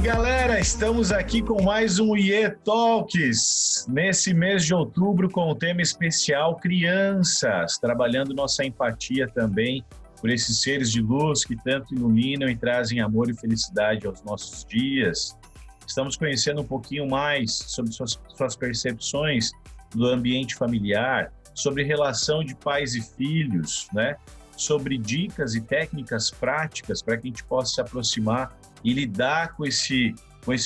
galera, estamos aqui com mais um IE Talks, nesse mês de outubro com o tema especial crianças, trabalhando nossa empatia também por esses seres de luz que tanto iluminam e trazem amor e felicidade aos nossos dias. Estamos conhecendo um pouquinho mais sobre suas percepções do ambiente familiar, sobre relação de pais e filhos, né? Sobre dicas e técnicas práticas para que a gente possa se aproximar e lidar com esse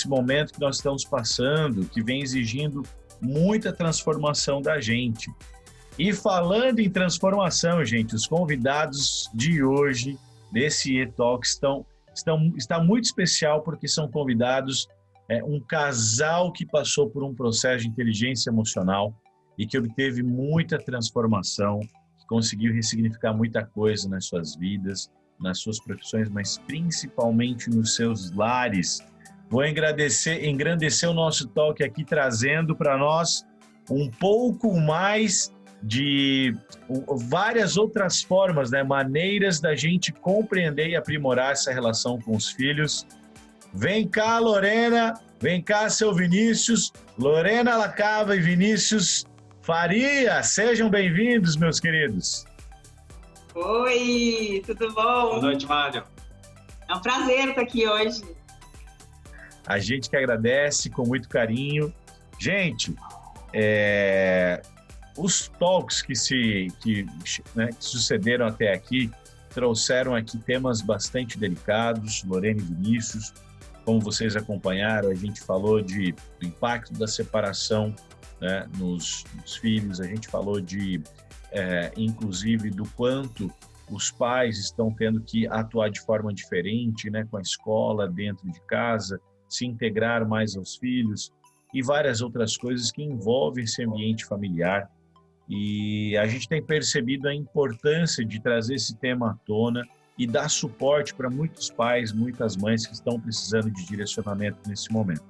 momento que nós estamos passando, que vem exigindo muita transformação da gente. E falando em transformação, gente, os convidados de hoje, desse E-Talk, está muito especial porque são convidados, um casal que passou por um processo de inteligência emocional e que obteve muita transformação, que conseguiu ressignificar muita coisa nas suas vidas, nas suas profissões, mas principalmente nos seus lares. Vou engrandecer o nosso talk aqui, trazendo para nós um pouco mais de várias outras formas, né? Maneiras da gente compreender e aprimorar essa relação com os filhos. Vem cá, Lorena, vem cá, seu Vinícius, Lorena Lacava e Vinícius Faria, sejam bem-vindos, meus queridos. Oi, tudo bom? Boa noite, Mário. É um prazer estar aqui hoje. A gente que agradece com muito carinho. Gente, os talks que sucederam até aqui trouxeram aqui temas bastante delicados, Lorena e Vinícius. Como vocês acompanharam, a gente falou do impacto da separação, né, nos filhos, a gente falou inclusive do quanto os pais estão tendo que atuar de forma diferente, né, com a escola, dentro de casa, se integrar mais aos filhos e várias outras coisas que envolvem esse ambiente familiar. E a gente tem percebido a importância de trazer esse tema à tona e dar suporte para muitos pais, muitas mães que estão precisando de direcionamento nesse momento.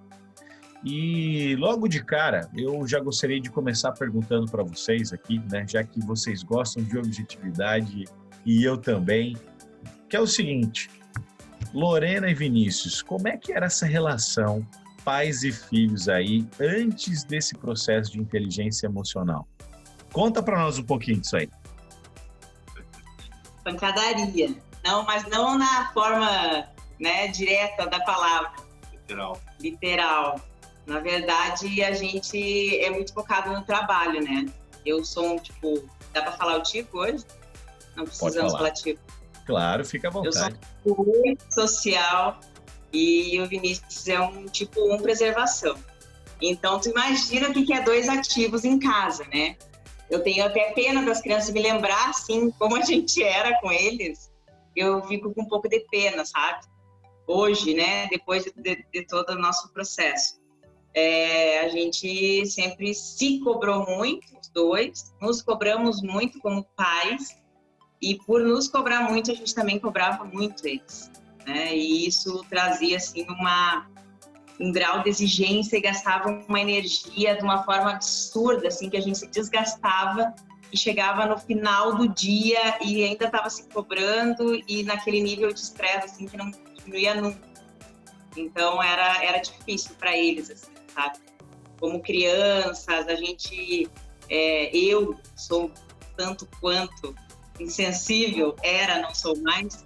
E logo de cara, eu já gostaria de começar perguntando para vocês aqui, né, já que vocês gostam de objetividade e eu também, que é o seguinte: Lorena e Vinícius, como é que era essa relação pais e filhos aí antes desse processo de inteligência emocional? Conta para nós um pouquinho disso aí. Pancadaria. Não, mas não na forma, né, direta da palavra. Literal. Na verdade, a gente é muito focado no trabalho, né? Eu sou dá para falar o tipo hoje? Não precisamos falar tipo. Claro, fica à vontade. Eu sou muito social e o Vinícius é um tipo 1 preservação. Então, tu imagina o que é 2 ativos em casa, né? Eu tenho até pena das crianças me lembrar, assim, como a gente era com eles. Eu fico com um pouco de pena, sabe? Hoje, né? Depois de todo o nosso processo. A gente sempre se cobrou muito, os 2, nos cobramos muito como pais, e por nos cobrar muito, a gente também cobrava muito eles, né? E isso trazia, assim, um grau de exigência e gastava uma energia de uma forma absurda, assim, que a gente se desgastava e chegava no final do dia e ainda estava se cobrando e naquele nível de estresse, assim, que não diminuía nunca. Então, era difícil para eles, assim, sabe? Como crianças, a gente... eu sou tanto quanto insensível, não sou mais.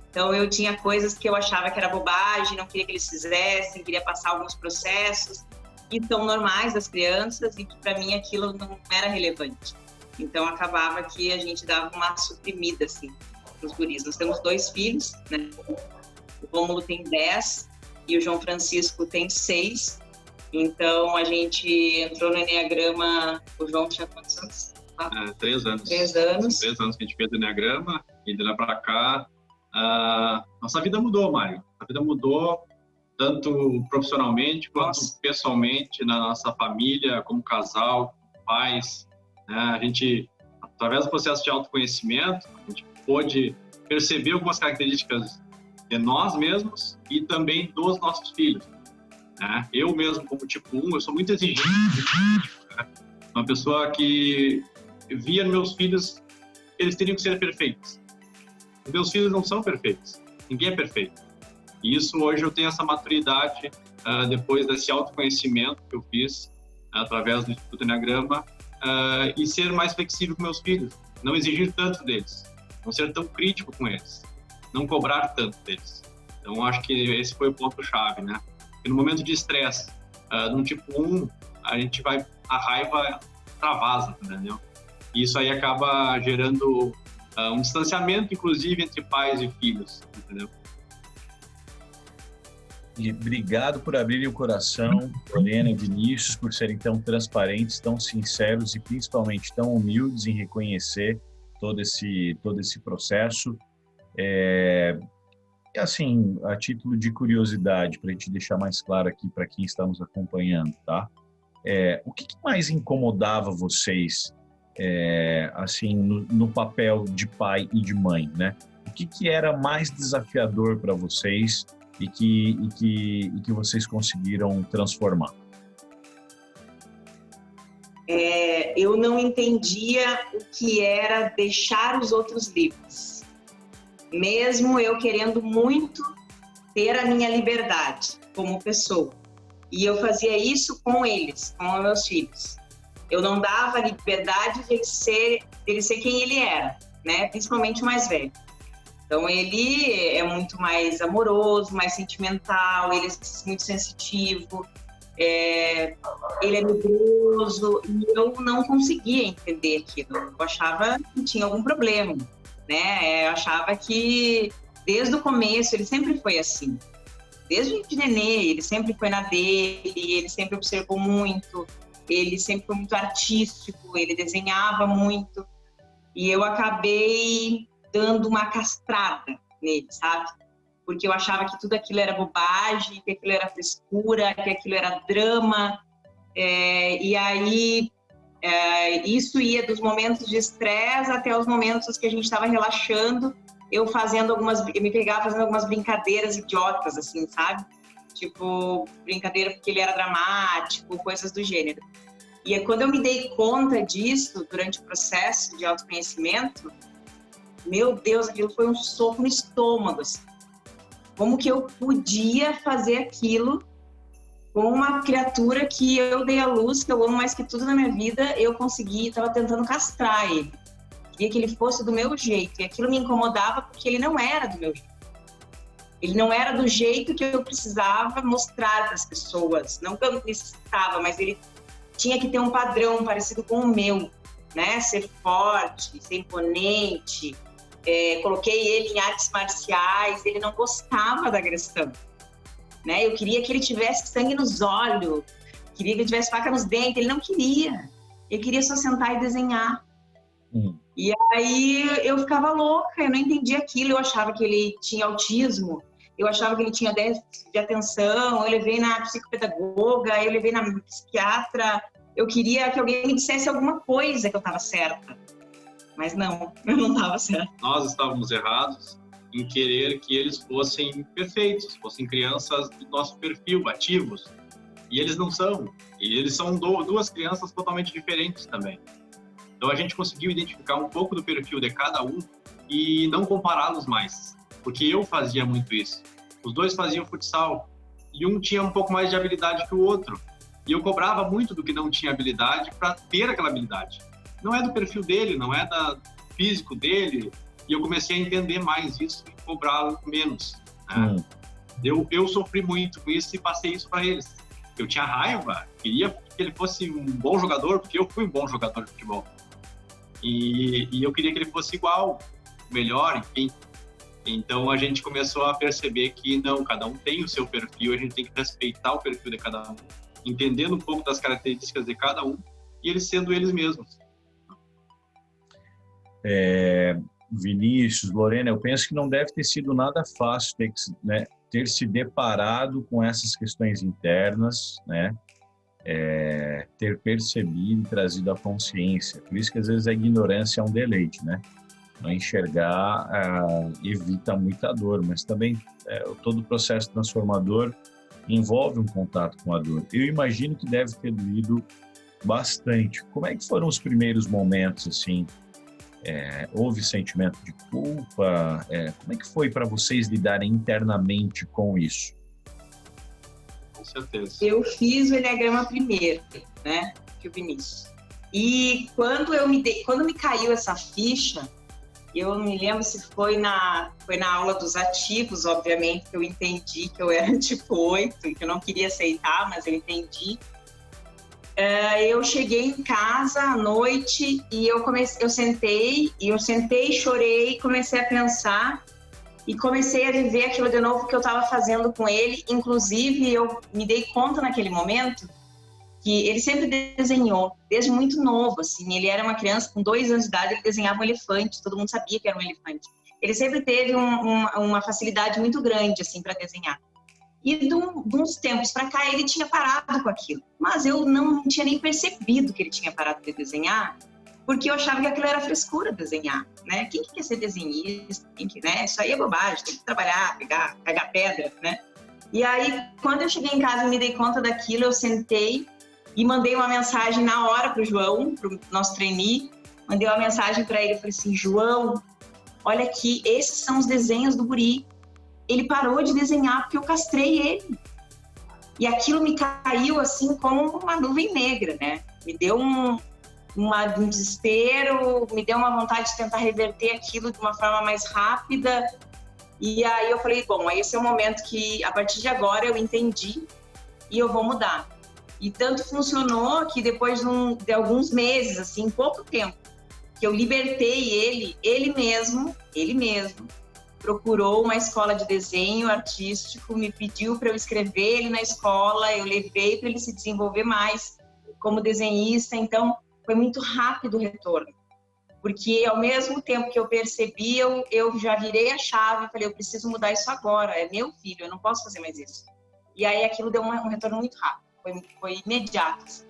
Então, eu tinha coisas que eu achava que era bobagem, não queria que eles fizessem, queria passar alguns processos que são normais das crianças e que, para mim, aquilo não era relevante. Então, acabava que a gente dava uma suprimida, assim, nos guris. Nós temos 2 filhos, né? O Rômulo tem 10 e o João Francisco tem 6. Então, a gente entrou no Enneagrama... O João tinha quantos anos? 3 anos. 3 anos. 3 anos que a gente fez o Enneagrama e de lá para cá, nossa vida mudou, Mário. A vida mudou tanto profissionalmente quanto pessoalmente, na nossa família, como casal, como pais. Né? A gente, através do processo de autoconhecimento, a gente pôde perceber algumas características de nós mesmos e também dos nossos filhos. Né? Eu mesmo, como tipo 1, eu sou muito exigente. Né? Uma pessoa que via nos meus filhos, eles teriam que ser perfeitos. Os meus filhos não são perfeitos. Ninguém é perfeito. E isso hoje eu tenho essa maturidade depois desse autoconhecimento que eu fiz através do Instituto Enneagrama e ser mais flexível com meus filhos, não exigir tanto deles, não ser tão crítico com eles, não cobrar tanto deles. Então acho que esse foi o ponto-chave, né? E no momento de estresse, num tipo 1, a raiva extravasa, entendeu? E isso aí acaba gerando um distanciamento, inclusive, entre pais e filhos, entendeu? E obrigado por abrirem o coração, Lorena e Vinícius, por serem tão transparentes, tão sinceros e principalmente tão humildes em reconhecer todo esse processo. Assim, a título de curiosidade, para a gente deixar mais claro aqui para quem está nos acompanhando, tá? O que mais incomodava vocês, assim, no papel de pai e de mãe, né? O que era mais desafiador para vocês e que vocês conseguiram transformar? Eu não entendia o que era deixar os outros livres. Mesmo eu querendo muito ter a minha liberdade como pessoa. E eu fazia isso com eles, com os meus filhos. Eu não dava a liberdade de ele ser quem ele era, né? Principalmente o mais velho. Então, ele é muito mais amoroso, mais sentimental, ele é muito sensitivo, ele é medroso, e eu não conseguia entender aquilo. Eu achava que tinha algum problema, né? Eu achava que, desde o começo, ele sempre foi assim. Desde o nenê, ele sempre foi na dele, ele sempre observou muito, ele sempre foi muito artístico, ele desenhava muito, e eu acabei dando uma castrada nele, sabe? Porque eu achava que tudo aquilo era bobagem, que aquilo era frescura, que aquilo era drama. E aí, isso ia dos momentos de estresse até os momentos que a gente estava relaxando, eu me pegava fazendo algumas brincadeiras idiotas, assim, sabe? Tipo, brincadeira porque ele era dramático, coisas do gênero. E quando eu me dei conta disso, durante o processo de autoconhecimento, meu Deus, aquilo foi um soco no estômago, assim. Como que eu podia fazer aquilo com uma criatura que eu dei à luz, que eu amo mais que tudo na minha vida, eu consegui, estava tentando castrar ele. Queria que ele fosse do meu jeito. E aquilo me incomodava porque ele não era do meu jeito. Ele não era do jeito que eu precisava mostrar para as pessoas. Não que eu necessitava, mas ele tinha que ter um padrão parecido com o meu, né? Ser forte, ser imponente. Coloquei ele em artes marciais, ele não gostava da agressão, né? Eu queria que ele tivesse sangue nos olhos, queria que ele tivesse faca nos dentes, ele não queria. Ele queria só sentar e desenhar. E aí eu ficava louca, eu não entendia aquilo, eu achava que ele tinha autismo, eu achava que ele tinha déficit de atenção, eu levei na psicopedagoga, eu levei na psiquiatra, eu queria que alguém me dissesse alguma coisa que eu estava certa. Mas não, eu não estava certa. Nós estávamos errados em querer que eles fossem perfeitos, fossem crianças do nosso perfil, ativos. E eles não são. E eles são duas crianças totalmente diferentes também. Então a gente conseguiu identificar um pouco do perfil de cada um e não compará-los mais. Porque eu fazia muito isso. Os dois faziam futsal e um tinha um pouco mais de habilidade que o outro. E eu cobrava muito do que não tinha habilidade para ter aquela habilidade. Não é do perfil dele, não é do físico dele. E eu comecei a entender mais isso e cobrá-lo menos. Né? Eu sofri muito com isso e passei isso para eles. Eu tinha raiva, queria que ele fosse um bom jogador, porque eu fui um bom jogador de futebol. E eu queria que ele fosse igual, melhor, enfim. Então a gente começou a perceber que não, cada um tem o seu perfil, a gente tem que respeitar o perfil de cada um, entendendo um pouco das características de cada um e eles sendo eles mesmos. Vinícius, Lorena, eu penso que não deve ter sido nada fácil ter se deparado com essas questões internas, né? Ter percebido e trazido à consciência. Por isso que às vezes a ignorância é um deleite, né? Não enxergar evita muita dor, mas também todo o processo transformador envolve um contato com a dor. Eu imagino que deve ter doído bastante. Como é que foram os primeiros momentos, assim, Houve sentimento de culpa? Como é que foi para vocês lidarem internamente com isso? Com certeza. Eu fiz o Enneagrama primeiro, né, que o Vinícius. E quando me caiu essa ficha, eu não me lembro se foi na aula dos ativos, obviamente, que eu entendi que eu era tipo 8 e que eu não queria aceitar, mas eu entendi. Eu cheguei em casa à noite e eu sentei, chorei, comecei a pensar e comecei a viver aquilo de novo que eu estava fazendo com ele. Inclusive, eu me dei conta naquele momento que ele sempre desenhou, desde muito novo, assim. Ele era uma criança com 2 anos de idade, ele desenhava um elefante, todo mundo sabia que era um elefante. Ele sempre teve uma facilidade muito grande, assim, para desenhar. E de uns tempos para cá, ele tinha parado com aquilo. Mas eu não tinha nem percebido que ele tinha parado de desenhar, porque eu achava que aquilo era frescura, desenhar, né? Quem que quer ser desenhista? Né? Isso aí é bobagem, tem que trabalhar, pegar pedra, né? E aí, quando eu cheguei em casa e me dei conta daquilo, eu sentei e mandei uma mensagem na hora para o João, para o nosso trainee. Mandei uma mensagem para ele, falei assim, João, olha aqui, esses são os desenhos do guri. Ele parou de desenhar porque eu castrei ele. E aquilo me caiu assim como uma nuvem negra, né? Me deu um desespero, me deu uma vontade de tentar reverter aquilo de uma forma mais rápida. E aí eu falei, bom, esse é o momento que, a partir de agora, eu entendi e eu vou mudar. E tanto funcionou que depois de alguns meses, assim, pouco tempo, que eu libertei ele mesmo, procurou uma escola de desenho artístico, me pediu para eu escrever ele na escola, eu levei para ele se desenvolver mais como desenhista, então foi muito rápido o retorno, porque ao mesmo tempo que eu percebi, eu já virei a chave e falei, eu preciso mudar isso agora, é meu filho, eu não posso fazer mais isso. E aí aquilo deu um retorno muito rápido, foi imediato. Assim.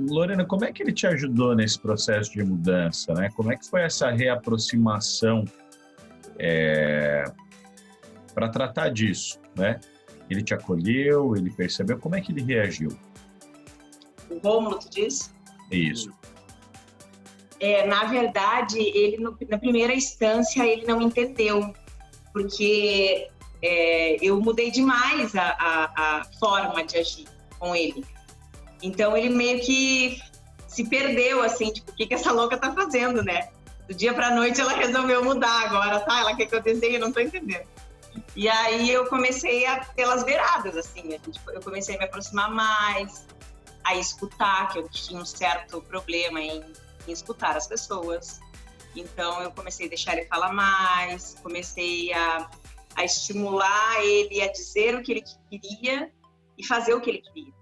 Lorena, como é que ele te ajudou nesse processo de mudança, né? Como é que foi essa reaproximação para tratar disso, né? Ele te acolheu, ele percebeu, como é que ele reagiu? O Rômulo, tu disse? Isso. Na verdade, ele na primeira instância, ele não entendeu, porque eu mudei demais a forma de agir com ele. Então, ele meio que se perdeu, assim, tipo, o que essa louca tá fazendo, né? Do dia pra noite, ela resolveu mudar agora, tá? Ela quer que eu desenhe, eu não tô entendendo. E aí, eu comecei pelas beiradas, assim, eu comecei a me aproximar mais, a escutar, que eu tinha um certo problema em escutar as pessoas. Então, eu comecei a deixar ele falar mais, comecei a estimular ele a dizer o que ele queria e fazer o que ele queria.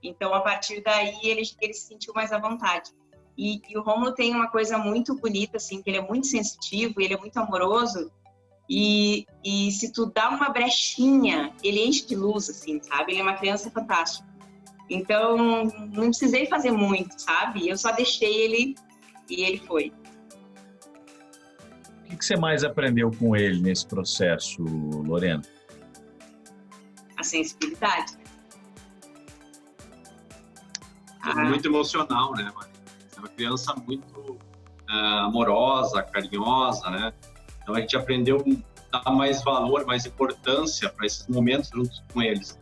Então, a partir daí, ele se sentiu mais à vontade. E o Rômulo tem uma coisa muito bonita, assim, que ele é muito sensitivo, ele é muito amoroso, e se tu dá uma brechinha, ele enche de luz, assim, sabe? Ele é uma criança fantástica. Então, não precisei fazer muito, sabe? Eu só deixei ele e ele foi. O que você mais aprendeu com ele nesse processo, Lorena? A sensibilidade. Muito emocional, né, Maria? É uma criança muito amorosa, carinhosa, né? Então a gente aprendeu a dar mais valor, mais importância para esses momentos juntos com eles.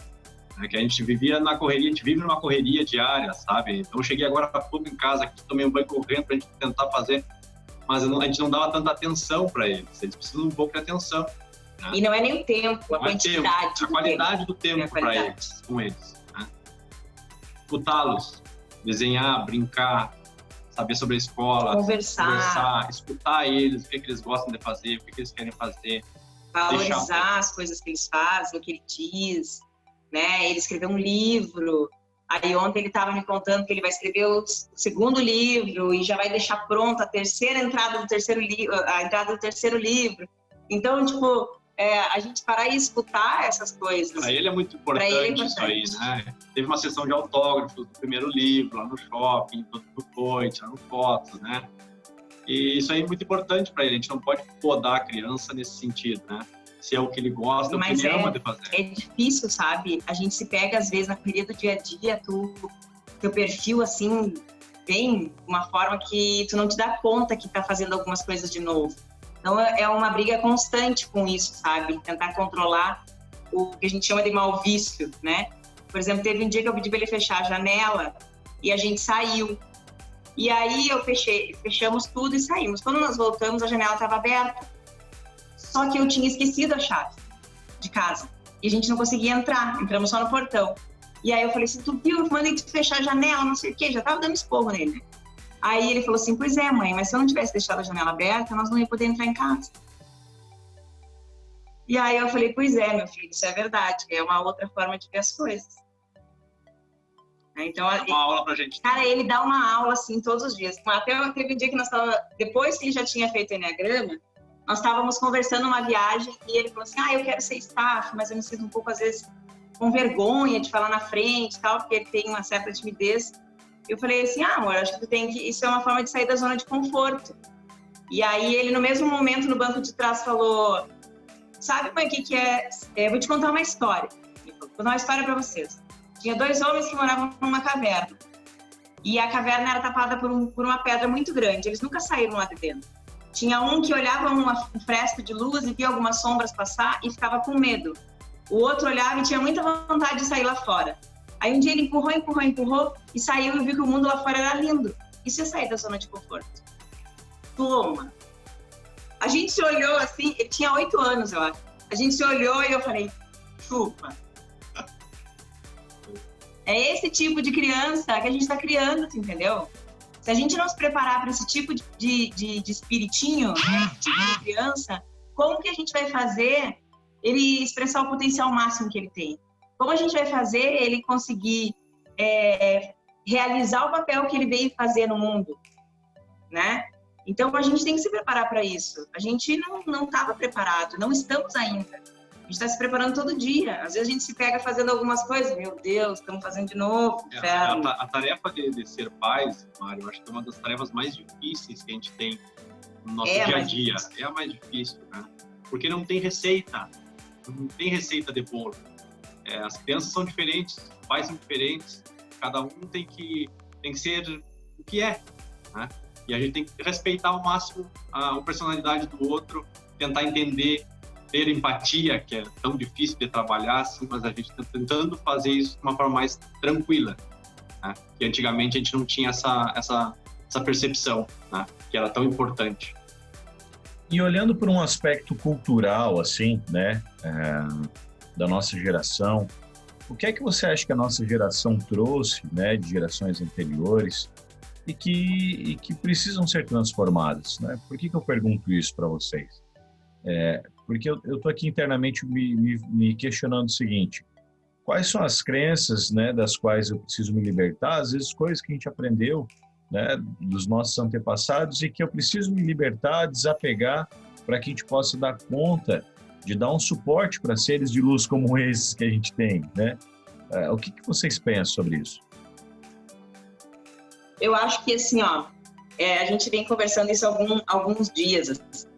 Que a gente vivia na correria, a gente vive numa correria diária, sabe? Então eu cheguei agora há pouco em casa, aqui, tomei um banho correndo para a gente tentar fazer, mas a gente não dava tanta atenção para eles. Eles precisam um pouco de atenção. Né? E não é nem o tempo, a quantidade. A qualidade do tempo para eles, com eles. Né? Escutá-los. Desenhar, brincar, saber sobre a escola, conversar, escutar eles, o que eles gostam de fazer, o que eles querem fazer. Valorizar as coisas que eles fazem, o que ele diz, né? Ele escreveu um livro, aí ontem ele estava me contando que ele vai escrever o segundo livro e já vai deixar pronta a entrada do terceiro livro. Então, tipo, a gente parar e escutar essas coisas. Para ele é muito importante isso aí, né? Teve uma sessão de autógrafos do primeiro livro, lá no shopping, todo mundo foi, tirando fotos, né? E isso aí é muito importante para ele, a gente não pode podar a criança nesse sentido, né? Se é o que ele gosta, mas o que ele ama de fazer. É difícil, sabe? A gente se pega, às vezes, na correria do dia a dia, teu perfil, assim, vem de uma forma que tu não te dá conta que tá fazendo algumas coisas de novo. Então, é uma briga constante com isso, sabe? Tentar controlar o que a gente chama de mau vício, né? Por exemplo, teve um dia que eu pedi para ele fechar a janela e a gente saiu. E aí fechamos tudo e saímos. Quando nós voltamos, a janela estava aberta. Só que eu tinha esquecido a chave de casa. E a gente não conseguia entrar, entramos só no portão. E aí eu falei assim, tu viu, eu mandei te fechar a janela, não sei o quê, já tava dando esporro nele. Aí ele falou assim, pois é, mãe, mas se eu não tivesse deixado a janela aberta, nós não ia poder entrar em casa. E aí eu falei, pois é, meu filho, isso é verdade, é uma outra forma de ver as coisas. Então, é uma aula pra gente. Cara, ele dá uma aula assim todos os dias. Até teve um dia que nós estávamos, depois que ele já tinha feito o Enneagrama, nós estávamos conversando numa viagem e ele falou assim, eu quero ser staff, mas eu me sinto um pouco, às vezes, com vergonha de falar na frente e tal, porque ele tem uma certa timidez. Eu falei assim, amor, acho que tu tem que... Isso é uma forma de sair da zona de conforto. E aí ele, no mesmo momento, no banco de trás, falou, sabe, mãe, o que é? Eu vou te contar uma história. Vou contar uma história para vocês. Tinha 2 homens que moravam numa caverna. E a caverna era tapada por uma pedra muito grande. Eles nunca saíram lá de dentro. Tinha um que olhava um fresco de luz e via algumas sombras passar e ficava com medo. O outro olhava e tinha muita vontade de sair lá fora. Aí um dia ele empurrou e saiu e viu que o mundo lá fora era lindo. Isso é sair da zona de conforto. Toma! A gente se olhou assim, ele tinha 8 anos, eu acho. A gente se olhou e eu falei, chupa. É esse tipo de criança que a gente está criando, entendeu? Se a gente não se preparar para esse tipo de espiritinho, né, esse tipo de criança, como que a gente vai fazer ele expressar o potencial máximo que ele tem? Como a gente vai fazer ele conseguir realizar o papel que ele veio fazer no mundo, né? Então, a gente tem que se preparar para isso. A gente não estava preparado, não estamos ainda. A gente está se preparando todo dia. Às vezes a gente se pega fazendo algumas coisas. Meu Deus, estamos fazendo de novo. A tarefa de ser pais, Mário, eu acho que é uma das tarefas mais difíceis que a gente tem no nosso dia a dia. É a mais difícil, né? Porque não tem receita. Não tem receita de bolo. As crianças são diferentes, os pais são diferentes. Cada um tem que ser o que é, né? E a gente tem que respeitar ao máximo a personalidade do outro, tentar entender, ter empatia, que é tão difícil de trabalhar, assim, mas a gente está tentando fazer isso de uma forma mais tranquila, né? Que antigamente a gente não tinha essa percepção, né? Que era tão importante. E olhando por um aspecto cultural, assim, né, da nossa geração, o que é que você acha que a nossa geração trouxe, né, de gerações anteriores e que precisam ser transformadas, né? Por que eu pergunto isso para vocês? Porque eu estou aqui internamente me questionando o seguinte: quais são as crenças, né, das quais eu preciso me libertar? Às vezes coisas que a gente aprendeu, né, dos nossos antepassados e que eu preciso me libertar, desapegar, para que a gente possa dar conta de dar um suporte para seres de luz como esses que a gente tem, né? O que vocês pensam sobre isso? Eu acho que, assim, a gente vem conversando isso há alguns dias. Assim.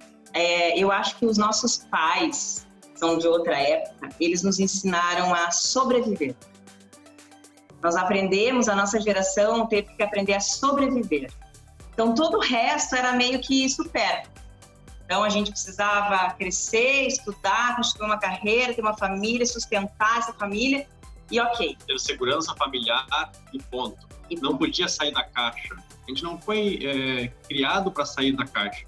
Eu acho que os nossos pais, são de outra época, eles nos ensinaram a sobreviver. Nós aprendemos, a nossa geração teve que aprender a sobreviver. Então, todo o resto era meio que supérfluo. Então, a gente precisava crescer, estudar, construir uma carreira, ter uma família, sustentar essa família e ok. Ter segurança familiar e ponto. Não podia sair da caixa. A gente não foi criado para sair da caixa.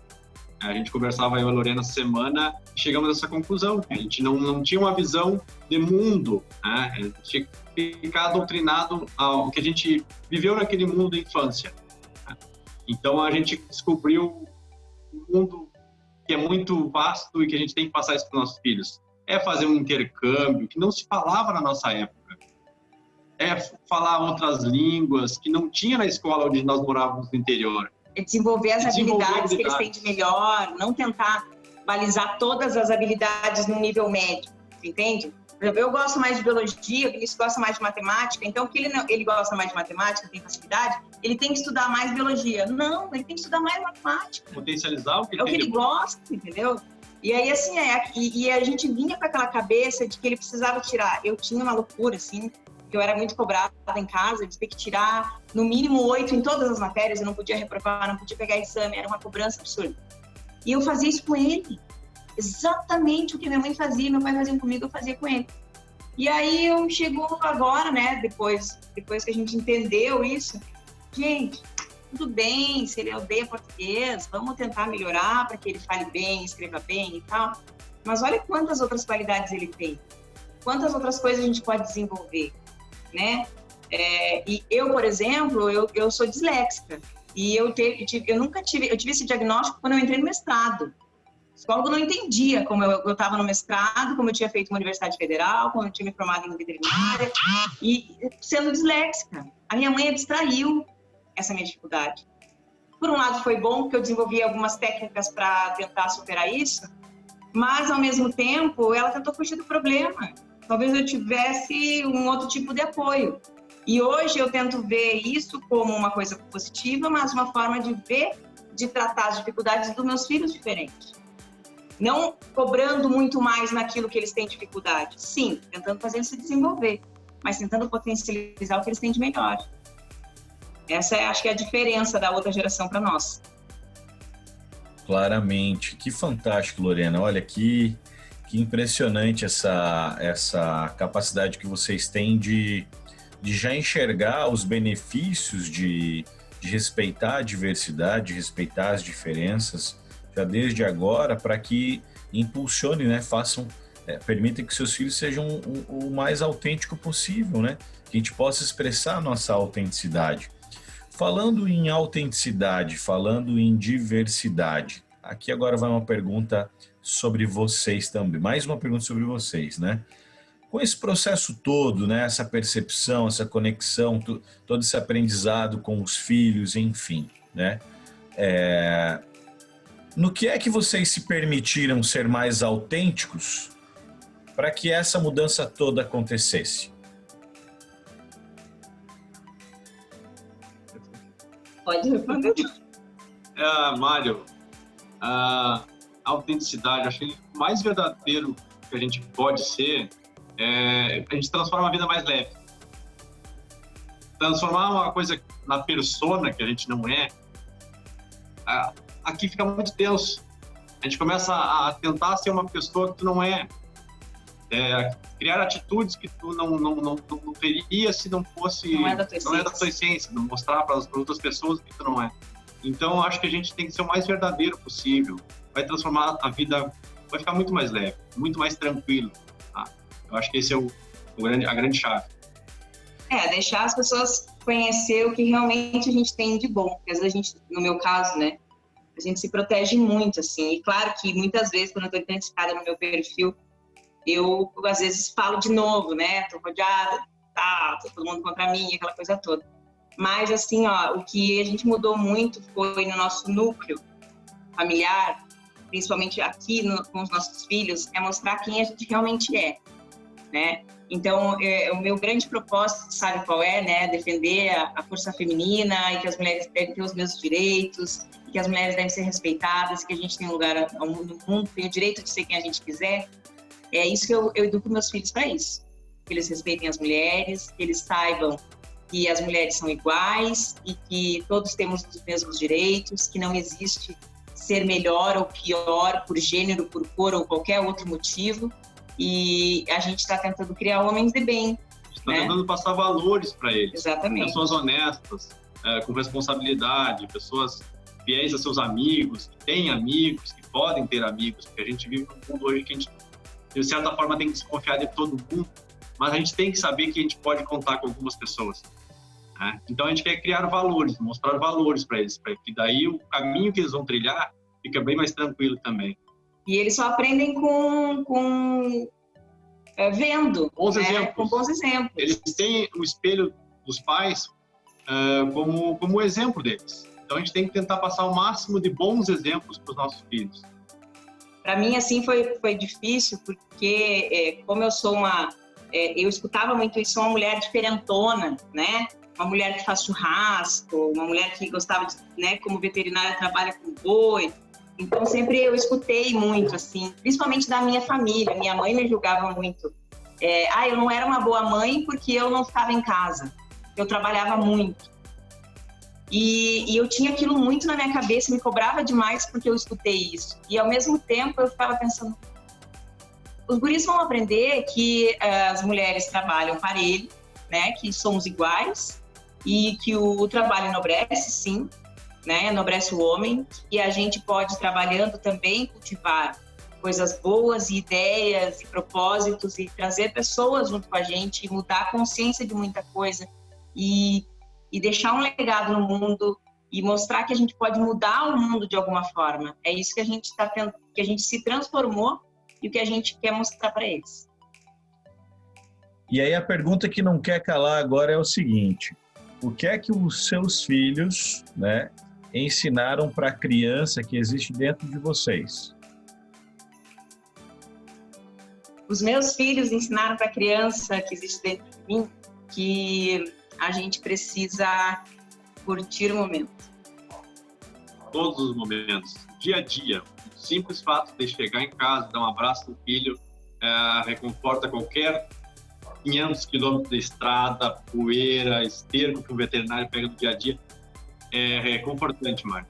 A gente conversava, eu e a Lorena, essa semana, e chegamos a essa conclusão. A gente não tinha uma visão de mundo, né? A gente tinha que ficar doutrinado ao que a gente viveu naquele mundo da infância. Né? Então, a gente descobriu um mundo que é muito vasto e que a gente tem que passar isso para os nossos filhos. É fazer um intercâmbio que não se falava na nossa época. É falar outras línguas que não tinha na escola onde nós morávamos no interior. É desenvolver as habilidades que eles têm de melhor, não tentar balizar todas as habilidades no nível médio, entende? Por exemplo, eu gosto mais de biologia, o Vinícius gosta mais de matemática, então porque ele gosta mais de matemática, tem facilidade, ele tem que estudar mais biologia. Não, ele tem que estudar mais matemática. Potencializar o que ele gosta, entendeu? E aí, assim, e a gente vinha com aquela cabeça de que ele precisava tirar. Eu tinha uma loucura, assim, porque eu era muito cobrada em casa de ter que tirar no mínimo 8 em todas as matérias, eu não podia reprovar, não podia pegar exame, era uma cobrança absurda. E eu fazia isso com ele, exatamente o que minha mãe fazia, meu pai fazia comigo, eu fazia com ele. E aí eu chegou agora, né, depois que a gente entendeu isso, gente, tudo bem, se ele odeia português, vamos tentar melhorar para que ele fale bem, escreva bem e tal. Mas olha quantas outras qualidades ele tem, quantas outras coisas a gente pode desenvolver, né? E eu, por exemplo, eu sou disléxica e eu tive esse diagnóstico quando eu entrei no mestrado. O psicólogo não entendia como eu estava no mestrado, como eu tinha feito uma universidade federal, como eu tinha me formado em veterinária e sendo disléxica. A minha mãe abstraiu essa minha dificuldade. Por um lado foi bom porque eu desenvolvi algumas técnicas para tentar superar isso, mas ao mesmo tempo ela tentou fugir do problema. Talvez eu tivesse um outro tipo de apoio. E hoje eu tento ver isso como uma coisa positiva, mas uma forma de tratar as dificuldades dos meus filhos diferentes. Não cobrando muito mais naquilo que eles têm dificuldade. Sim, tentando fazer eles se desenvolver, mas tentando potencializar o que eles têm de melhor. Essa acho que é a diferença da outra geração para nós. Claramente. Que fantástico, Lorena. Olha, que impressionante essa capacidade que vocês têm de já enxergar os benefícios de respeitar a diversidade, de respeitar as diferenças, já desde agora, para que impulsione, né? Permitam que seus filhos sejam o mais autêntico possível, né? Que a gente possa expressar a nossa autenticidade. Falando em autenticidade, falando em diversidade, aqui agora vai uma pergunta sobre vocês também, mais uma pergunta sobre vocês, né? Com esse processo todo, né, essa percepção, essa conexão, todo esse aprendizado com os filhos, enfim, né? No que é que vocês se permitiram ser mais autênticos para que essa mudança toda acontecesse? Pode responder. Mário, a autenticidade, acho que o mais verdadeiro que a gente pode ser a gente transforma a vida mais leve. Transformar uma coisa na persona que a gente não é, aqui fica muito tenso. A gente começa a tentar ser uma pessoa que tu não é. Criar atitudes que tu não teria se não fosse... Não é da tua essência, não mostrar para as outras pessoas que tu não é. Então, acho que a gente tem que ser o mais verdadeiro possível. Vai transformar a vida, vai ficar muito mais leve, muito mais tranquilo. Tá? Eu acho que esse é a grande chave. Deixar as pessoas conhecer o que realmente a gente tem de bom. Porque às vezes a gente, no meu caso, né, a gente se protege muito, assim. E claro que muitas vezes, quando eu estou identificada no meu perfil, eu às vezes falo de novo, né? Tô rodeada, tá todo mundo contra mim, aquela coisa toda. Mas, assim, o que a gente mudou muito foi no nosso núcleo familiar, principalmente aqui com os nossos filhos, é mostrar quem a gente realmente é, né? Então, o meu grande propósito, sabe qual é, né? Defender a força feminina e que as mulheres devem ter os mesmos direitos, e que as mulheres devem ser respeitadas, que a gente tem um lugar no mundo, tem o direito de ser quem a gente quiser. É isso que eu educo meus filhos para isso. Que eles respeitem as mulheres, que eles saibam que as mulheres são iguais e que todos temos os mesmos direitos, que não existe ser melhor ou pior por gênero, por cor ou qualquer outro motivo. E a gente está tentando criar homens de bem. Está tentando passar valores para eles. Exatamente. Pessoas honestas, com responsabilidade, pessoas fiéis a seus amigos, que têm amigos, que podem ter amigos, porque a gente vive num mundo hoje que a gente, de certa forma, tem que desconfiar de todo mundo, mas a gente tem que saber que a gente pode contar com algumas pessoas. Né? Então a gente quer criar valores, mostrar valores para eles, para que daí o caminho que eles vão trilhar fica bem mais tranquilo também. E eles só aprendem vendo, bons né? exemplos. Com bons exemplos. Eles têm o espelho dos pais como exemplo deles. Então a gente tem que tentar passar o máximo de bons exemplos para os nossos filhos. Para mim, assim, foi difícil, porque como eu sou eu escutava muito isso, uma mulher diferentona, né? Uma mulher que faz churrasco, uma mulher que gostava de, né, como veterinária, trabalha com boi. Então, sempre eu escutei muito, assim, principalmente da minha família. Minha mãe me julgava muito eu não era uma boa mãe porque eu não ficava em casa, eu trabalhava muito. E eu tinha aquilo muito na minha cabeça, me cobrava demais porque eu escutei isso. E ao mesmo tempo eu ficava pensando, os guris vão aprender que as mulheres trabalham parelho, né, que somos iguais e que o trabalho enobrece, sim, né, enobrece o homem, e a gente pode, trabalhando também, cultivar coisas boas, e ideias e propósitos, e trazer pessoas junto com a gente, e mudar a consciência de muita coisa, e deixar um legado no mundo, e mostrar que a gente pode mudar o mundo de alguma forma. É isso que a gente está tendo, que a gente se transformou e o que a gente quer mostrar para eles. E aí a pergunta que não quer calar agora é o seguinte: o que é que os seus filhos, né, ensinaram para a criança que existe dentro de vocês? Os meus filhos ensinaram para a criança que existe dentro de mim que a gente precisa curtir o momento. Todos os momentos, dia a dia. O simples fato de chegar em casa, dar um abraço no filho, reconforta qualquer 500 quilômetros de estrada, poeira, esterco que um veterinário pega no dia a dia. É confortante, Mário.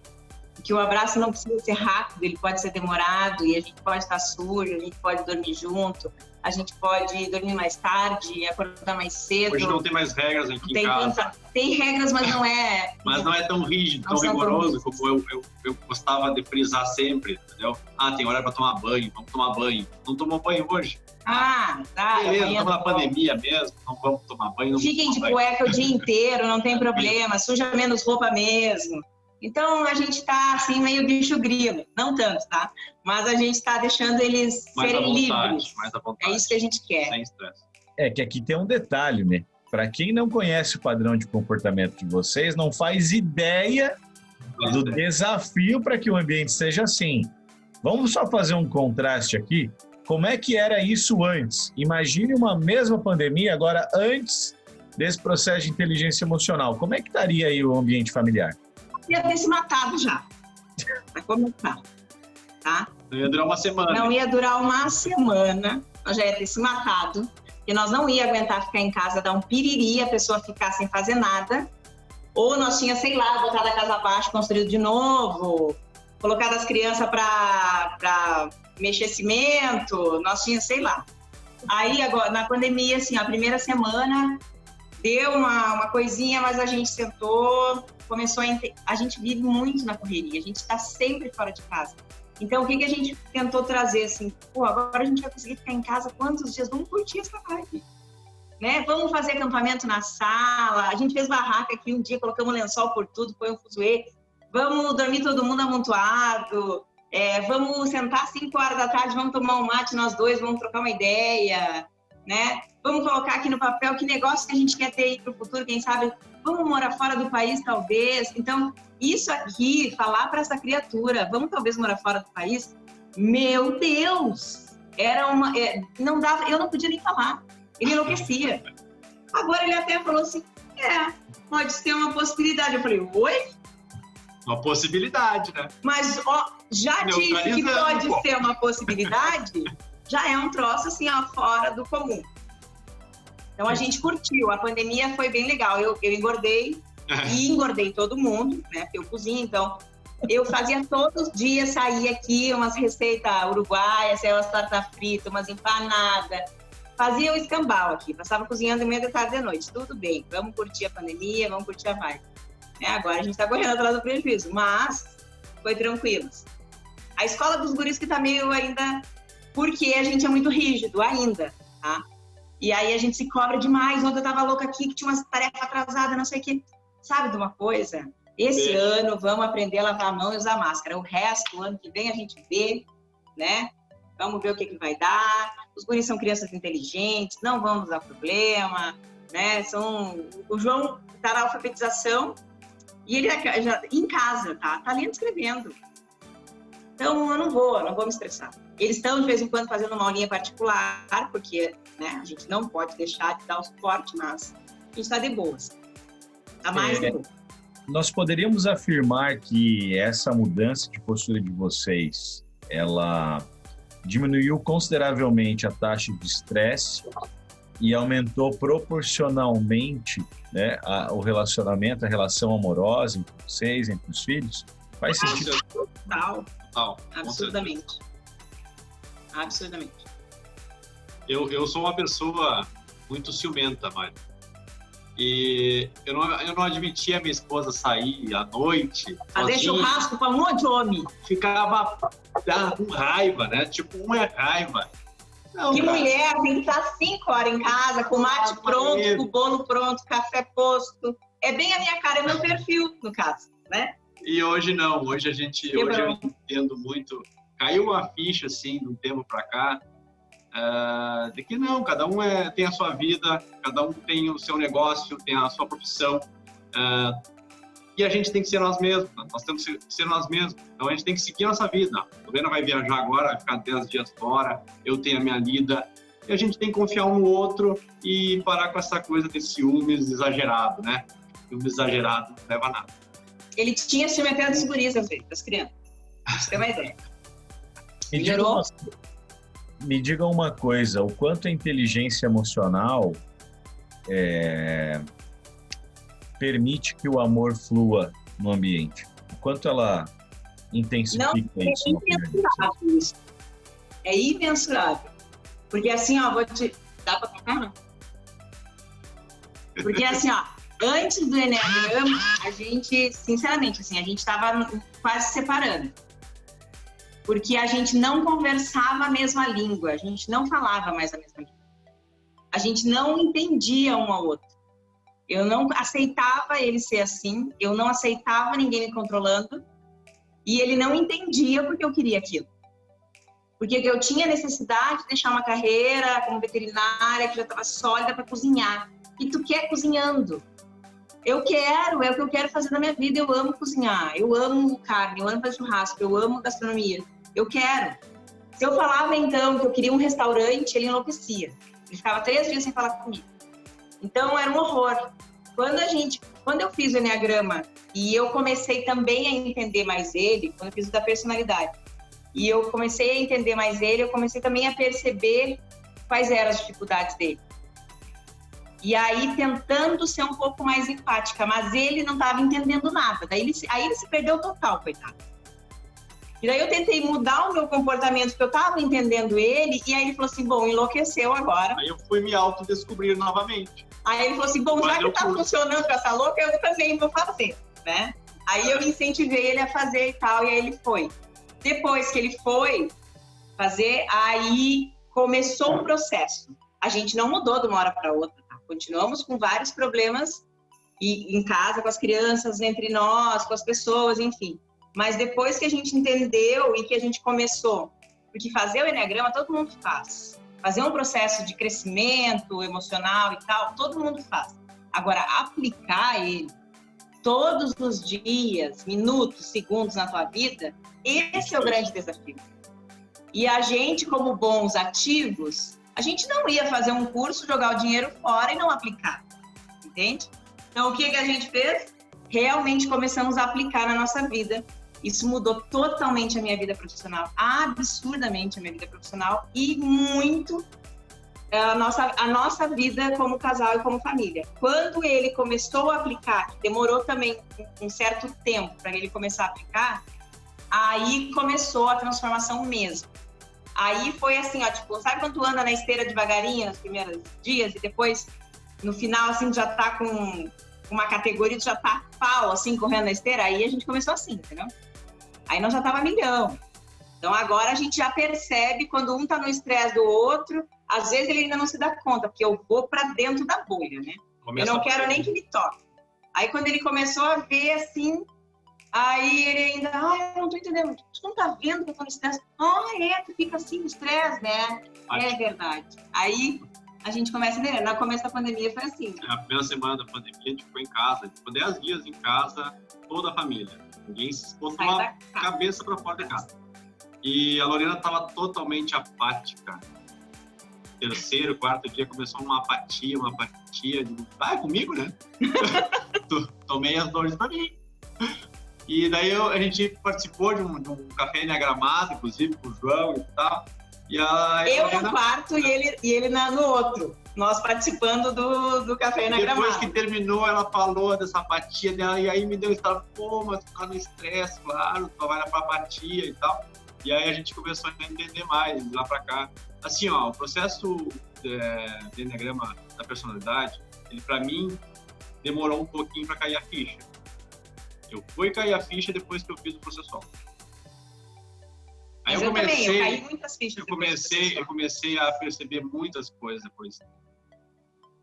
Que o abraço não precisa ser rápido, ele pode ser demorado, e a gente pode estar sujo, a gente pode dormir junto, a gente pode dormir mais tarde, acordar mais cedo. Hoje não tem mais regras aqui em casa. Tem regras, mas não é... Mas não é tão rígido, tão rigoroso como eu gostava de frisar sempre, entendeu? Tem hora para tomar banho, vamos tomar banho. Não tomou banho hoje? Tá. Beleza, estamos na pandemia mesmo, não vamos tomar banho. Fiquem de cueca o dia inteiro, não tem problema, suja menos roupa mesmo. Então, a gente está, assim, meio bicho grilo. Não tanto, tá? Mas a gente está deixando eles serem livres. Mais à vontade. É isso que a gente quer. Sem estresse. É que aqui tem um detalhe, né? Para quem não conhece o padrão de comportamento de vocês, não faz ideia do desafio para que o ambiente seja assim. Vamos só fazer um contraste aqui. Como é que era isso antes? Imagine uma mesma pandemia agora antes desse processo de inteligência emocional. Como é que estaria aí o ambiente familiar? Ia ter se matado já, para começar, tá? Não ia durar uma semana. Não ia durar uma semana, nós já ia ter se matado, porque nós não ia aguentar ficar em casa, dar um piriri, a pessoa ficar sem fazer nada, ou nós tinha, sei lá, botado a casa abaixo, construído de novo, colocado as crianças para mexer cimento, nós tinha, sei lá. Aí, agora, na pandemia, assim, a primeira semana deu uma coisinha, mas a gente sentou, começou a gente vive muito na correria, a gente está sempre fora de casa. Então, o que a gente tentou trazer, assim, agora a gente vai conseguir ficar em casa quantos dias? Vamos curtir essa live, né? Vamos fazer acampamento na sala, a gente fez barraca aqui um dia, colocamos lençol por tudo, põe um fuzuê, vamos dormir todo mundo amontoado, vamos sentar às 5 horas da tarde, vamos tomar um mate nós dois, vamos trocar uma ideia, né? Vamos colocar aqui no papel que negócio que a gente quer ter aí para o futuro, quem sabe vamos morar fora do país, talvez. Então, isso aqui, falar para essa criatura, vamos talvez morar fora do país, meu Deus, era uma... não dava, eu não podia nem falar, ele enlouquecia. Agora ele até falou assim, pode ser uma possibilidade. Eu falei, oi? Uma possibilidade, né? Mas, já disse que pode ser uma possibilidade, já é um troço assim, fora do comum. Então, a gente curtiu. A pandemia foi bem legal. Eu engordei e engordei todo mundo, né? Porque eu cozinho, então... Eu fazia todos os dias, saía aqui, umas receitas uruguaias, umas tortas fritas, umas empanadas. Fazia o escambau aqui. Passava cozinhando de manhã, de tarde e de noite. Tudo bem. Vamos curtir a pandemia, vamos curtir a vibe. Agora a gente tá correndo atrás do prejuízo. Mas foi tranquilo. A escola dos guris que tá meio ainda... Porque a gente é muito rígido ainda, tá? E aí a gente se cobra demais. Ontem eu tava louca aqui, que tinha umas tarefas atrasadas, não sei o quê. Sabe de uma coisa? Esse ano vamos aprender a lavar a mão e usar máscara. O resto, o ano que vem, a gente vê, né? Vamos ver o que vai dar. Os guris são crianças inteligentes, não vão nos dar problema, né? O João tá na alfabetização e ele já em casa, tá lendo e escrevendo. Então, eu não vou me estressar. Eles estão, de vez em quando, fazendo uma aulinha particular, porque, né, a gente não pode deixar de dar o suporte, mas a gente está de boas. Está mais de boa. Nós poderíamos afirmar que essa mudança de postura de vocês, ela diminuiu consideravelmente a taxa de estresse e aumentou proporcionalmente, né, o relacionamento, a relação amorosa entre vocês, entre os filhos? Faz sentido? Total. Total. Absurdamente. Absurdamente. Eu sou uma pessoa muito ciumenta, Mário. E eu não admitia a minha esposa sair à noite. Fazer churrasco para um monte de homem. Ficava com raiva, né? Tipo, raiva. Não, que cara. Mulher tem que estar 5 horas em casa, com o mate pronto, com o bolo pronto, café posto. É bem a minha cara, é meu perfil, no caso, né? E hoje não, hoje eu entendo muito. Caiu a ficha, assim, de um tempo para cá, de que não, cada um tem a sua vida, cada um tem o seu negócio, tem a sua profissão, e a gente tem que ser nós mesmos, nós temos que ser nós mesmos, então a gente tem que seguir a nossa vida. A Lorena vai viajar agora, vai ficar 10 dias fora, eu tenho a minha lida, e a gente tem que confiar um no outro e parar com essa coisa de ciúmes exagerado, né? Ciúmes exagerado não leva a nada. Ele tinha ciúme até das gurias, às vezes, das crianças. Pra você ter uma ideia. Me diga uma coisa, o quanto a inteligência emocional permite que o amor flua no ambiente? O quanto ela intensifica isso? Não, é imensurável isso. É imensurável. Porque assim, ó, dá pra tocar, não? Porque assim, ó, antes do Enneagrama, a gente, sinceramente, assim, a gente tava quase se separando. Porque a gente não conversava a mesma língua, a gente não falava mais a mesma língua. A gente não entendia um ao outro. Eu não aceitava ele ser assim, eu não aceitava ninguém me controlando, e ele não entendia porque eu queria aquilo. Porque eu tinha necessidade de deixar uma carreira como veterinária, que já estava sólida, para cozinhar. E tu quer cozinhando. Eu quero, é o que eu quero fazer na minha vida, eu amo cozinhar, eu amo carne, eu amo fazer churrasco, eu amo gastronomia. Eu quero. Se eu falava, então, que eu queria um restaurante, ele enlouquecia. Ele ficava 3 dias sem falar comigo. Então, era um horror. Quando eu fiz o Enneagrama e eu comecei também a entender mais ele, quando eu fiz o da personalidade, e eu comecei a entender mais ele, eu comecei também a perceber quais eram as dificuldades dele. E aí, tentando ser um pouco mais empática, mas ele não estava entendendo nada. Aí ele se perdeu total, coitado. E daí eu tentei mudar o meu comportamento, porque eu estava entendendo ele, e aí ele falou assim, bom, enlouqueceu agora. Aí eu fui me autodescobrir novamente. Aí ele falou assim, bom, já que tá funcionando com essa louca, eu também vou fazer, né? Aí eu incentivei ele a fazer e tal, e aí ele foi. Depois que ele foi fazer, aí começou um processo. A gente não mudou de uma hora para outra, tá? Continuamos com vários problemas em casa, com as crianças, entre nós, com as pessoas, enfim. Mas depois que a gente entendeu e que a gente começou, porque fazer o Enneagrama todo mundo faz. Fazer um processo de crescimento emocional e tal, todo mundo faz. Agora, aplicar ele todos os dias, minutos, segundos na tua vida, esse é o grande desafio. E a gente, como bons ativos, a gente não ia fazer um curso, jogar o dinheiro fora e não aplicar, entende? Então, o que a gente fez? Realmente começamos a aplicar na nossa vida. Isso mudou totalmente a minha vida profissional, absurdamente a minha vida profissional e muito a nossa vida como casal e como família. Quando ele começou a aplicar, demorou também um certo tempo para ele começar a aplicar, aí começou a transformação mesmo. Aí foi assim, ó, tipo, sabe quando tu anda na esteira devagarinho nos primeiros dias e depois, no final, assim, já tá com uma categoria, tu já tá pau, assim, correndo na esteira? Aí a gente começou assim, entendeu? Aí nós já tava milhão. Então agora a gente já percebe quando um tá no estresse do outro, às vezes ele ainda não se dá conta, porque eu vou para dentro da bolha, né? Eu não quero nem que me toque. Aí quando ele começou a ver assim, aí ele ainda, eu não tô entendendo, tu não tá vendo que eu tô no estresse? Tu fica assim no estresse, né? É verdade. Aí a gente começa a entender. No começo da pandemia foi assim. A primeira semana da pandemia a gente ficou em casa, a gente ficou 10 dias em casa, toda a família. Ninguém botou a cabeça para fora de casa. E a Lorena estava totalmente apática. Terceiro, quarto dia começou uma apatia. É comigo, né? Tomei as dores para mim. E daí a gente participou de um café enneagramado, inclusive com o João e tal. E eu no quarto e ele no outro. nós participando do Café na Gramado. Depois que terminou, ela falou dessa apatia dela, e aí me deu estado, pô, mas tu tá no estresse, claro, tu vai pra apatia e tal. E aí a gente começou a entender mais, de lá pra cá. Assim, ó, o processo de Enneagrama da personalidade, ele pra mim demorou um pouquinho pra cair a ficha. Eu fui cair a ficha depois que eu fiz o processual. Aí mas eu caí muitas fichas. Eu comecei a perceber muitas coisas depois.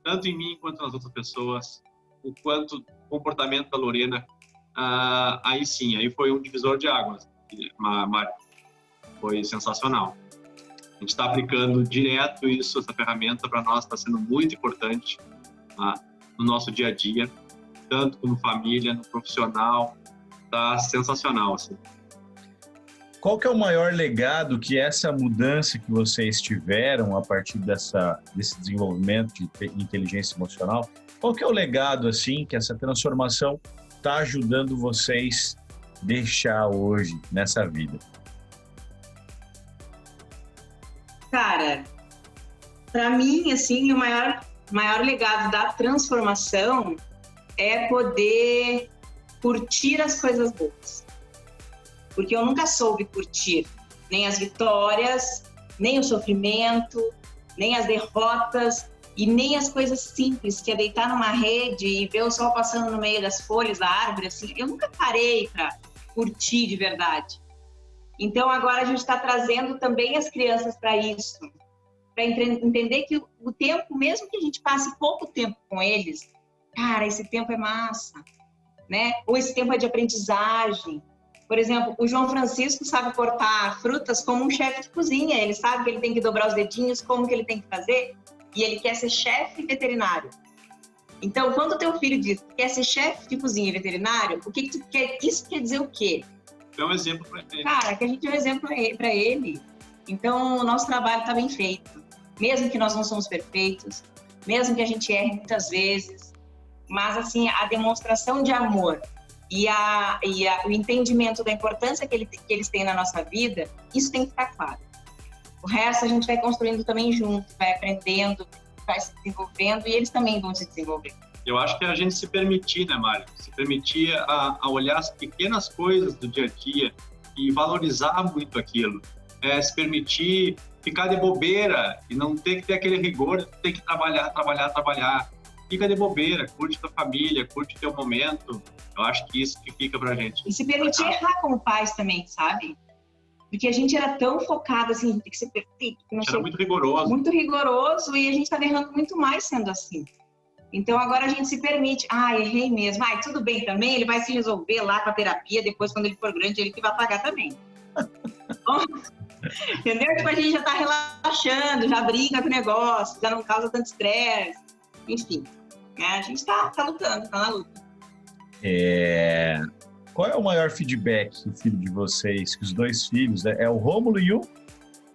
Tanto em mim quanto nas outras pessoas, o quanto o comportamento da Lorena, aí sim, aí foi um divisor de águas, Mário. Foi sensacional. A gente está aplicando direto isso, essa ferramenta para nós está sendo muito importante, tá? No nosso dia a dia, tanto como família, no profissional, tá sensacional, assim. Qual que é o maior legado que essa mudança que vocês tiveram a partir desse desenvolvimento de inteligência emocional, qual que é o legado, assim, que essa transformação está ajudando vocês a deixar hoje nessa vida? Cara, para mim, assim, o maior legado da transformação é poder curtir as coisas boas. Porque eu nunca soube curtir nem as vitórias, nem o sofrimento, nem as derrotas e nem as coisas simples, que é deitar numa rede e ver o sol passando no meio das folhas da árvore, assim. Eu nunca parei para curtir de verdade. Então, agora a gente está trazendo também as crianças para isso, para entender que o tempo, mesmo que a gente passe pouco tempo com eles, cara, esse tempo é massa, né? Ou esse tempo é de aprendizagem. Por exemplo, o João Francisco sabe cortar frutas como um chefe de cozinha. Ele sabe que ele tem que dobrar os dedinhos, como que ele tem que fazer, e ele quer ser chefe veterinário. Então, quando o teu filho diz que quer ser chefe de cozinha veterinário, o que tu quer? Isso quer dizer o quê? É um exemplo para ele. Cara, que a gente é um exemplo para ele. Então, o nosso trabalho está bem feito. Mesmo que nós não somos perfeitos, mesmo que a gente erre muitas vezes, mas, assim, a demonstração de amor e o entendimento da importância que eles têm na nossa vida, isso tem que ficar claro. O resto a gente vai construindo também junto, vai aprendendo, vai se desenvolvendo e eles também vão se desenvolver. Eu acho que a gente se permitir, né, Mário? Se permitir a olhar as pequenas coisas do dia a dia e valorizar muito aquilo. Se permitir ficar de bobeira e não ter que ter aquele rigor, ter que trabalhar. Fica de bobeira, curte tua família, curte teu momento. Eu acho que isso que fica pra gente. E se permitir errar como pais também, sabe? Porque a gente era tão focado, assim, tem que ser perfeito. Era muito rigoroso. Muito rigoroso e a gente tá errando muito mais sendo assim. Então, agora a gente se permite. Errei mesmo. Tudo bem também, ele vai se resolver lá com a terapia, depois, quando ele for grande, ele que vai pagar também. Entendeu? Tipo, a gente já tá relaxando, já brinca com o negócio, já não causa tanto estresse. Enfim, né? A gente tá lutando, tá na luta. Qual é o maior feedback que o filho de vocês, que os dois filhos, é o Rômulo e o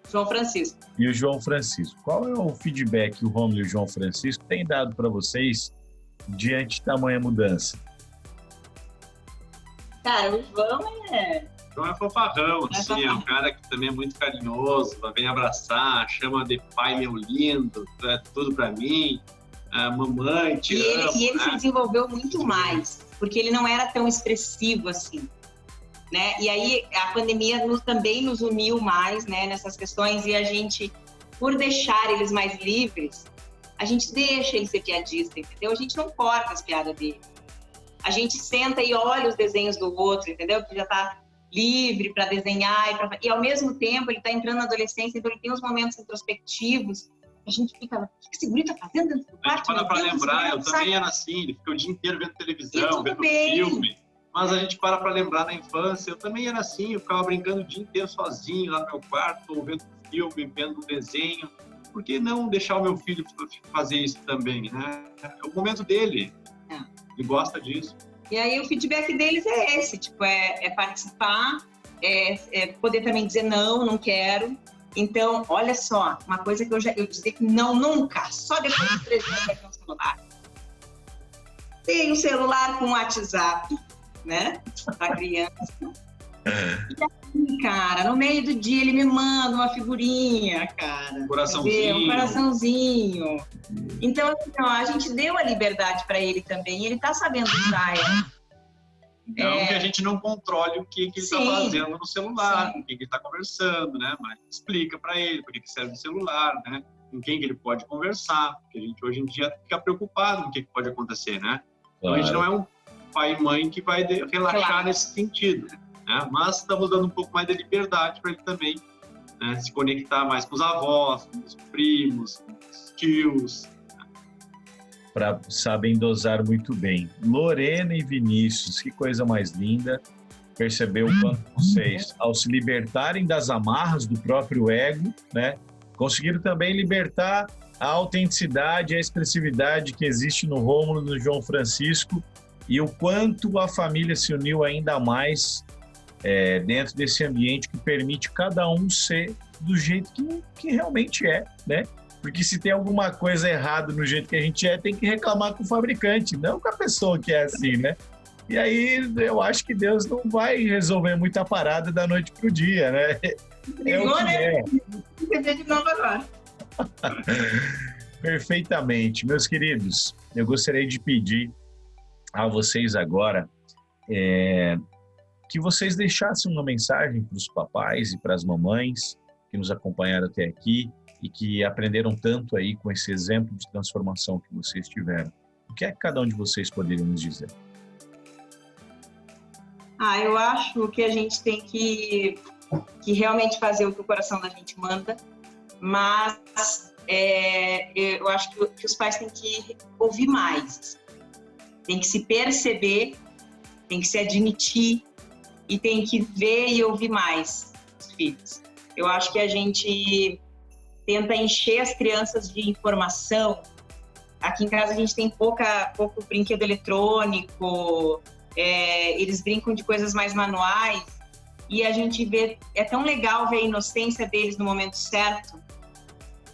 João Francisco. E o João Francisco. Qual é o feedback que o Rômulo e o João Francisco têm dado para vocês diante de tamanha mudança? Cara, o João é fanfarrão, assim, é um cara que também é muito carinhoso, vem abraçar, chama de pai meu lindo, é tudo para mim, mamãe, te amo. E ele se desenvolveu muito mais, porque ele não era tão expressivo assim, né? E aí a pandemia também nos uniu mais, né, nessas questões, e a gente, por deixar eles mais livres, a gente deixa ele ser piadista, entendeu? A gente não corta as piadas dele. A gente senta e olha os desenhos do outro, entendeu? Que já tá livre para desenhar e ao mesmo tempo ele está entrando na adolescência, então ele tem uns momentos introspectivos. A gente fica, o que esse guri tá fazendo dentro do quarto? A gente para lembrar, eu também era assim, ele fica o dia inteiro vendo televisão, vendo filme. Mas a gente para lembrar na infância, eu também era assim, eu ficava brincando o dia inteiro sozinho lá no meu quarto, ou vendo filme, vendo um desenho. Por que não deixar o meu filho fazer isso também, né? É o momento dele, ele gosta disso. E aí o feedback deles é esse, tipo, é participar, é poder também dizer não quero. Então, olha só, uma coisa que eu dizia que não, nunca, só depois de 3 anos vai ter um celular. Tem um celular com WhatsApp, né, para criança. E aí, cara, no meio do dia ele me manda uma figurinha, cara. Coraçãozinho. Um coraçãozinho. Então, assim, ó, a gente deu a liberdade para ele também, e ele tá sabendo usar ela. Não que a gente não controle o que ele está fazendo no celular, com quem ele está conversando, né? Mas explica para ele por que serve o celular, né? Com quem que ele pode conversar, porque a gente hoje em dia fica preocupado com o que pode acontecer, né? Então a gente não é um pai e mãe que vai relaxar nesse sentido, né? Mas estamos dando um pouco mais de liberdade para ele também, né? Se conectar mais com os avós, com os primos, com os tios. Sabem dosar muito bem. Lorena e Vinícius, que coisa mais linda. Percebeu o quanto vocês, ao se libertarem das amarras do próprio ego, né, conseguiram também libertar a autenticidade, a expressividade que existe no Rômulo, no João Francisco, e o quanto a família se uniu ainda mais dentro desse ambiente que permite cada um ser do jeito que realmente é, né? Porque se tem alguma coisa errada no jeito que a gente tem que reclamar com o fabricante, não com a pessoa que é assim, né? E aí eu acho que Deus não vai resolver muita parada da noite pro dia, né? É o que é. De novo agora. Perfeitamente. Meus queridos, eu gostaria de pedir a vocês agora que vocês deixassem uma mensagem para os papais e para as mamães que nos acompanharam até aqui e que aprenderam tanto aí com esse exemplo de transformação que vocês tiveram. O que é que cada um de vocês poderia nos dizer? Eu acho que a gente tem que realmente fazer o que o coração da gente manda, mas eu acho que os pais têm que ouvir mais, tem que se perceber, tem que se admitir e tem que ver e ouvir mais os filhos. Eu acho que a gente tenta encher as crianças de informação. Aqui em casa a gente tem pouco brinquedo eletrônico, eles brincam de coisas mais manuais e a gente vê, é tão legal ver a inocência deles no momento certo,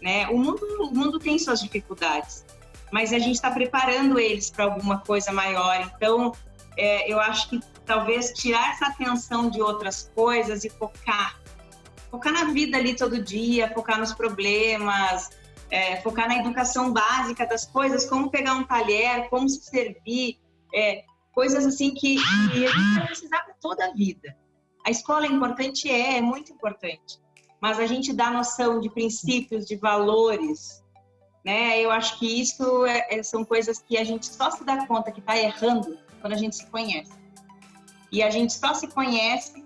né? O mundo tem suas dificuldades, mas a gente está preparando eles para alguma coisa maior. Então, eu acho que talvez tirar essa atenção de outras coisas e focar na vida ali todo dia, focar nos problemas, focar na educação básica das coisas, como pegar um talher, como se servir, coisas assim que a gente vai precisar para toda a vida. A escola é importante? É muito importante, mas a gente dá noção de princípios, de valores, né? Eu acho que isso são coisas que a gente só se dá conta que está errando quando a gente se conhece. E a gente só se conhece,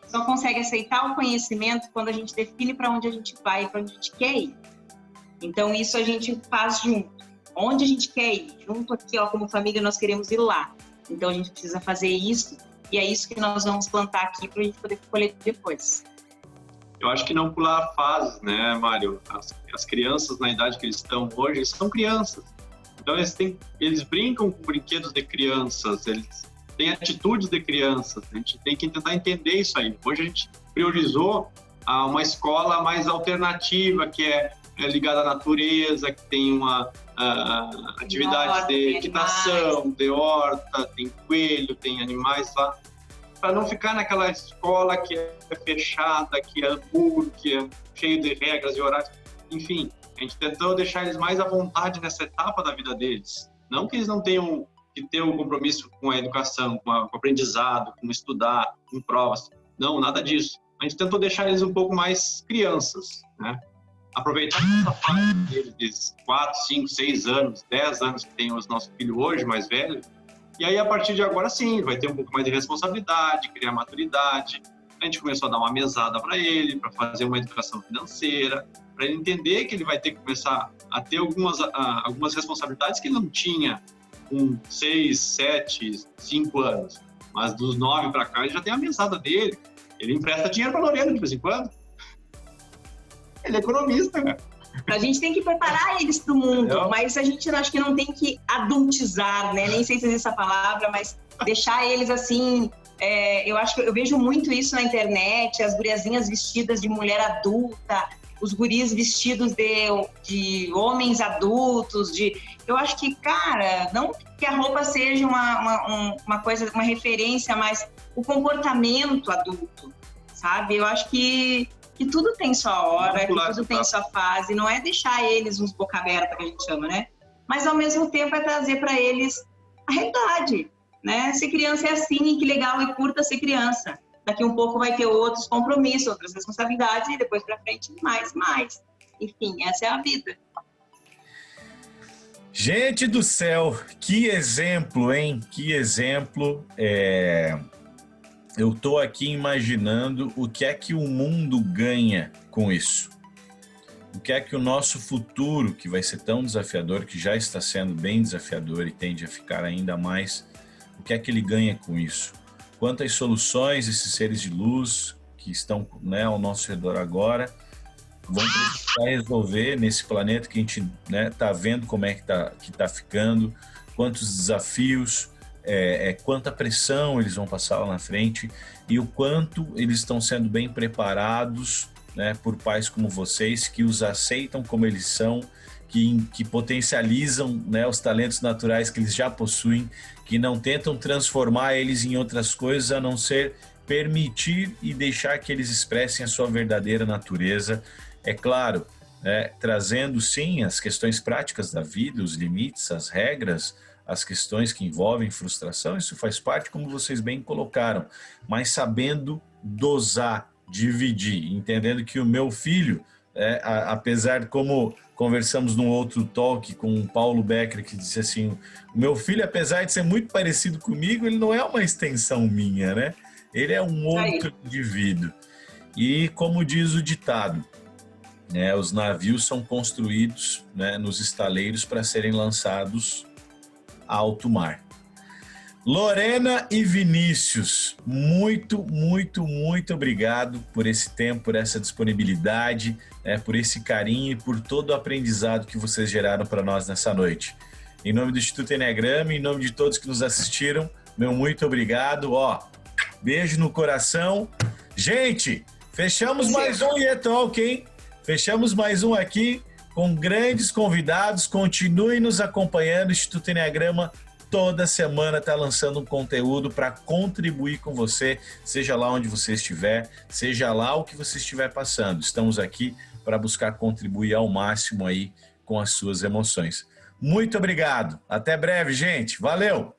só consegue aceitar o conhecimento quando a gente define para onde a gente vai, para onde a gente quer ir. Então, isso a gente faz junto. Onde a gente quer ir? Junto aqui, ó, como família, nós queremos ir lá. Então, a gente precisa fazer isso, e é isso que nós vamos plantar aqui para a gente poder colher depois. Eu acho que não pular fases, né, Mário? As crianças, na idade que eles estão hoje, são crianças. Então, eles brincam com brinquedos de crianças, eles têm atitudes de crianças. A gente tem que tentar entender isso aí. Hoje a gente priorizou uma escola mais alternativa, que é ligada à natureza, que tem uma atividade de equitação, de horta, tem coelho, tem animais lá, para não ficar naquela escola que é fechada, que é duro, que é cheio de regras e horários. Enfim, a gente tentou deixar eles mais à vontade nessa etapa da vida deles. Não que eles não tenham que ter um compromisso com a educação, com o aprendizado, com estudar, com provas. Não, nada disso. A gente tentou deixar eles um pouco mais crianças, né? Aproveitar essa fase deles de 4, 5, 6 anos, 10 anos que tem o nosso filho hoje, mais velho. E aí, a partir de agora, sim, vai ter um pouco mais de responsabilidade, criar maturidade. A gente começou a dar uma mesada para ele, para fazer uma educação financeira, para ele entender que ele vai ter que começar a ter algumas responsabilidades que ele não tinha com 6, 7, 5 anos. Mas dos 9 para cá, ele já tem a mesada dele. Ele empresta dinheiro para a Lorena de vez em quando. Ele é economista, né? A gente tem que preparar eles para o mundo, mas a gente acho que não tem que adultizar, né? Nem sei se existe essa palavra, mas deixar eles assim eu acho que eu vejo muito isso na internet, as guriazinhas vestidas de mulher adulta, os guris vestidos de homens adultos, eu acho que, cara, não que a roupa seja uma coisa, uma referência, mas o comportamento adulto, sabe? Eu acho que tudo tem sua hora, que tudo tem sua fase, não é deixar eles uns boca aberta, que a gente chama, né? Mas, ao mesmo tempo, é trazer para eles a realidade, né? Ser criança é assim, que legal e curta ser criança. Daqui um pouco vai ter outros compromissos, outras responsabilidades e depois para frente mais. Enfim, essa é a vida. Gente do céu, que exemplo, hein? Que exemplo. Eu tô aqui imaginando o que é que o mundo ganha com isso. O que é que o nosso futuro, que vai ser tão desafiador, que já está sendo bem desafiador e tende a ficar ainda mais, o que é que ele ganha com isso? Quantas soluções esses seres de luz que estão, né, ao nosso redor agora vão precisar resolver nesse planeta que a gente, né, tá vendo como é que tá ficando, quantos desafios, quanta pressão eles vão passar lá na frente e o quanto eles estão sendo bem preparados, né, por pais como vocês que os aceitam como eles são, que potencializam, né, os talentos naturais que eles já possuem, que não tentam transformar eles em outras coisas a não ser permitir e deixar que eles expressem a sua verdadeira natureza. É claro, né, trazendo sim as questões práticas da vida, os limites, as regras, as questões que envolvem frustração, isso faz parte, como vocês bem colocaram, mas sabendo dosar, dividir, entendendo que o meu filho, apesar de como conversamos num outro talk com o Paulo Becker, que disse assim, o meu filho, apesar de ser muito parecido comigo, ele não é uma extensão minha, né? Ele é um outro indivíduo. E como diz o ditado, né, os navios são construídos, né, nos estaleiros para serem lançados a alto mar. Lorena e Vinícius, muito obrigado por esse tempo, por essa disponibilidade, por esse carinho e por todo o aprendizado que vocês geraram para nós nessa noite. Em nome do Instituto Enneagrama, em nome de todos que nos assistiram, meu muito obrigado. Beijo no coração. Gente, fechamos mais um IE-Talk, hein? Fechamos mais um aqui com grandes convidados. Continuem nos acompanhando, o Instituto Enneagrama toda semana está lançando um conteúdo para contribuir com você, seja lá onde você estiver, seja lá o que você estiver passando. Estamos aqui para buscar contribuir ao máximo aí com as suas emoções. Muito obrigado. Até breve, gente. Valeu!